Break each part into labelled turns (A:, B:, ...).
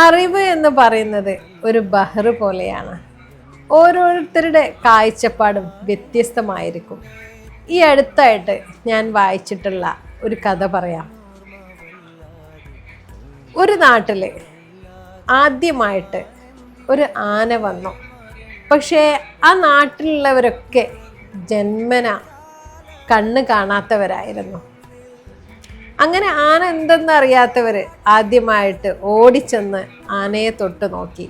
A: അറിവ് എന്ന് പറയുന്നത് ഒരു ബഹർ പോലെയാണ്. ഓരോരുത്തരുടെ കാഴ്ചപ്പാടും വ്യത്യസ്തമായിരിക്കും. ഈ അടുത്തായിട്ട് ഞാൻ വായിച്ചിട്ടുള്ള ഒരു കഥ പറയാം. ഒരു നാട്ടില് ആദ്യമായിട്ട് ഒരു ആന വന്നു. പക്ഷേ ആ നാട്ടിലുള്ളവരൊക്കെ ജന്മന കണ്ണ് കാണാത്തവരായിരുന്നു. അങ്ങനെ ആന എന്തെന്നറിയാത്തവർ ആദ്യമായിട്ട് ഓടിച്ചെന്ന് ആനയെ തൊട്ട് നോക്കി.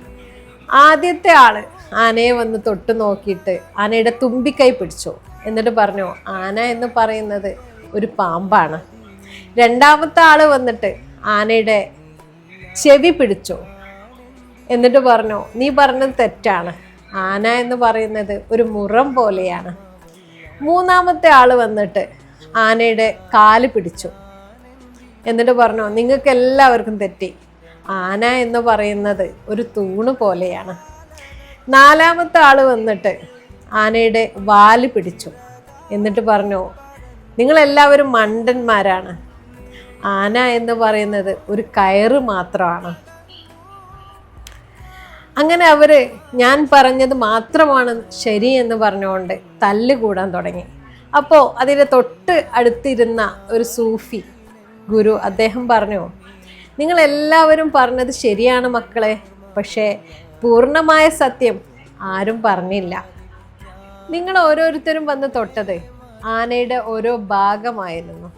A: ആദ്യത്തെ ആള് ആനയെ വന്ന് തൊട്ട് നോക്കിയിട്ട് ആനയുടെ തുമ്പിക്കൈ പിടിച്ചു. എന്നിട്ട് പറഞ്ഞു, ആന എന്ന് പറയുന്നത് ഒരു പാമ്പാണ്. രണ്ടാമത്തെ ആള് വന്നിട്ട് ആനയുടെ ചെവി പിടിച്ചു. എന്നിട്ട് പറഞ്ഞു, നീ പറഞ്ഞത് തെറ്റാണ്, ആന എന്ന് പറയുന്നത് ഒരു മുറം പോലെയാണ്. മൂന്നാമത്തെ ആള് വന്നിട്ട് ആനയുടെ കാല് പിടിച്ചു. എന്നിട്ട് പറഞ്ഞു, നിങ്ങൾക്ക് എല്ലാവർക്കും തെറ്റി, ആന എന്ന് പറയുന്നത് ഒരു തൂണ് പോലെയാണ്. നാലാമത്തെ ആള് വന്നിട്ട് ആനയുടെ വാല് പിടിച്ചു. എന്നിട്ട് പറഞ്ഞു, നിങ്ങളെല്ലാവരും മണ്ടന്മാരാണ്, ആന എന്ന് പറയുന്നത് ഒരു കയറ് മാത്രമാണ്. അങ്ങനെ അവര് ഞാൻ പറഞ്ഞത് മാത്രമാണ് ശരി എന്ന് പറഞ്ഞുകൊണ്ട് തല്ലുകൂടാൻ തുടങ്ങി. അപ്പോൾ അതിൻ്റെ തൊട്ട് അടുത്തിരുന്ന ഒരു സൂഫി ഗുരു അദ്ദേഹം പറഞ്ഞു, നിങ്ങളെല്ലാവരും പറഞ്ഞത് ശരിയാണ് മക്കളെ, പക്ഷേ പൂർണ്ണമായ സത്യം ആരും പറഞ്ഞില്ല. നിങ്ങൾ ഓരോരുത്തരും വന്ന് തൊട്ടത് ആനയുടെ ഓരോ ഭാഗമായിരുന്നു.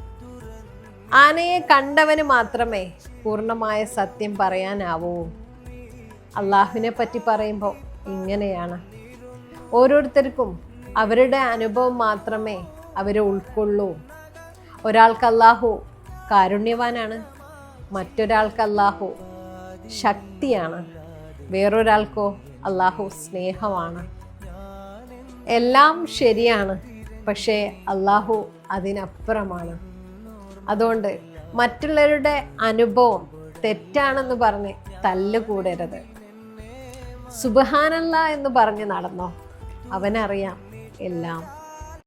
A: ആനയെ കണ്ടവന് മാത്രമേ പൂർണ്ണമായ സത്യം പറയാനാവൂ. അള്ളാഹുവിനെ പറ്റി പറയുമ്പോൾ ഇങ്ങനെയാണ്. ഓരോരുത്തർക്കും അവരുടെ അനുഭവം മാത്രമേ അവരെ ഉൾക്കൊള്ളൂ. ഒരാൾക്ക് അള്ളാഹു കാരുണ്യവാനാണ്, മറ്റൊരാൾക്ക് അള്ളാഹു ശക്തിയാണ്, വേറൊരാൾക്കോ അള്ളാഹു സ്നേഹമാണ്. എല്ലാം ശരിയാണ്, പക്ഷേ അള്ളാഹു അതിനപ്പുറമാണ്. അതുകൊണ്ട് മറ്റുള്ളവരുടെ അനുഭവം തെറ്റാണെന്ന് പറഞ്ഞ് തല്ലുകൂടരുത്. സുബ്ഹാനല്ലാഹ് എന്ന് പറഞ്ഞ് നടന്നോ, അവനറിയാം എല്ലാം.